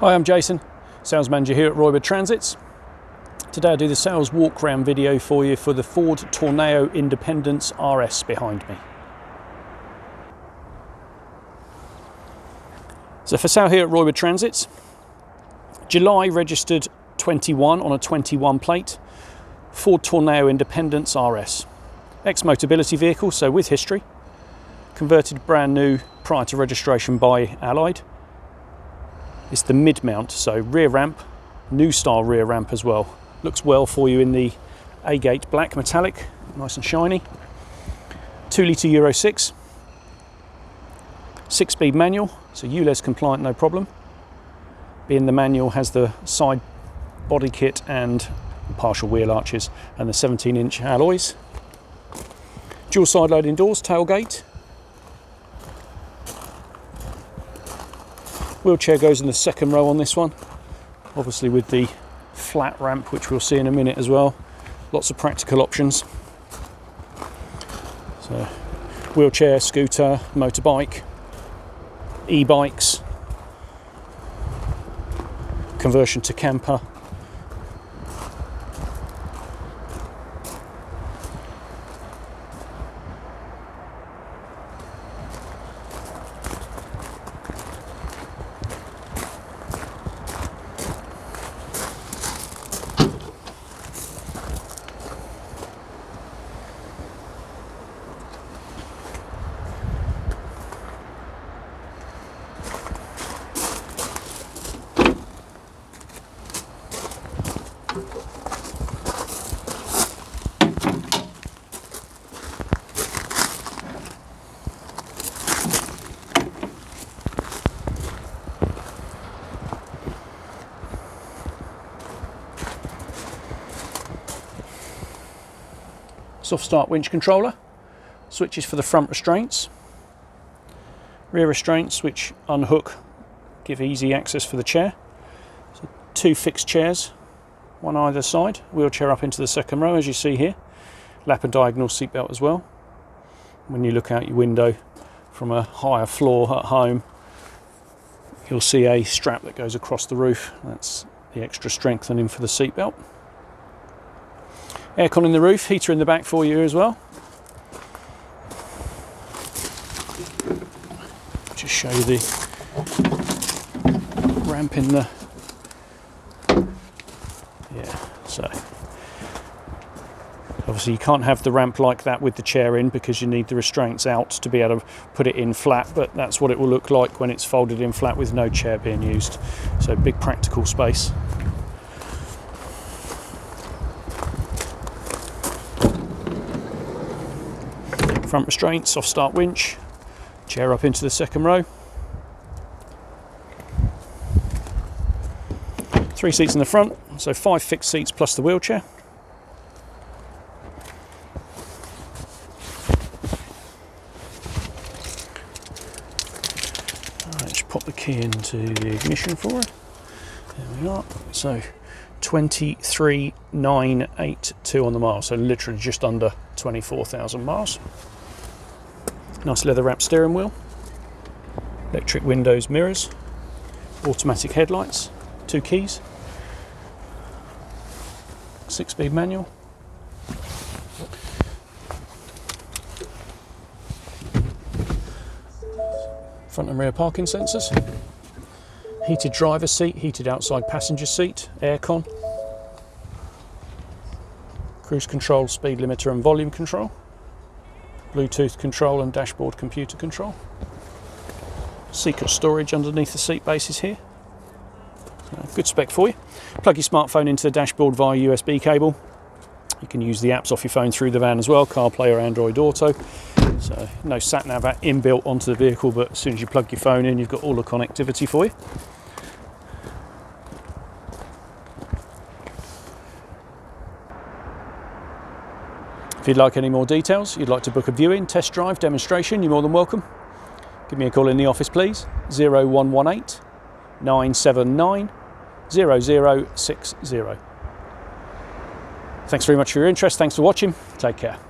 Hi, I'm Jason, sales manager here at Roybird Transits. Today I do the sales walk round video for you for the Ford Tourneo Independence RS behind me. So for sale here at Roybird Transits, July registered 21 on a 21 plate, Ford Tourneo Independence RS. Ex-Motability vehicle, so with history. Converted brand new prior to registration by Allied. It's the mid-mount, so rear ramp, new style rear ramp as well. Looks well for you in the A-gate black metallic, nice and shiny. 2 litre Euro 6. 6-speed manual, so ULEZ compliant, no problem. Being the manual has the side body kit and partial wheel arches and the 17-inch alloys. Dual side loading doors, tailgate. Wheelchair goes in the second row on this one, obviously with the flat ramp, which we'll see in a minute as well. Lots of practical options. So, wheelchair, scooter, motorbike, e-bikes, conversion to camper. Soft start winch controller, switches for the front restraints, rear restraints which unhook, give easy access for the chair. So 2 fixed chairs, one either side, wheelchair up into the second row as you see here, lap and diagonal seatbelt as well. When you look out your window from a higher floor at home, you'll see a strap that goes across the roof. That's the extra strengthening for the seatbelt. Aircon in the roof, heater in the back for you as well. Just show you the ramp in the... Yeah, so... Obviously you can't have the ramp like that with the chair in because you need the restraints out to be able to put it in flat, but that's what it will look like when it's folded in flat with no chair being used. So big practical space. Front restraint, soft start winch, chair up into the second row. 3 seats in the front, so 5 fixed seats plus the wheelchair. Alright, just pop the key into the ignition for it. There we are. So 23,982 on the mile, so literally just under 24,000 miles. Nice leather wrapped steering wheel, electric windows, mirrors, automatic headlights, 2 keys, 6-speed manual. Front and rear parking sensors, heated driver's seat, heated outside passenger seat, aircon, cruise control, speed limiter and volume control. Bluetooth control and dashboard computer control. Secret storage underneath the seat bases here. Good spec for you. Plug your smartphone into the dashboard via USB cable. You can use the apps off your phone through the van as well, CarPlay or Android Auto. So no sat-nav app inbuilt onto the vehicle, but as soon as you plug your phone in, you've got all the connectivity for you. If you'd like any more details, you'd like to book a viewing, test drive, demonstration, you're more than welcome. Give me a call in the office please, 0118 979 0060. Thanks very much for your interest, thanks for watching, take care.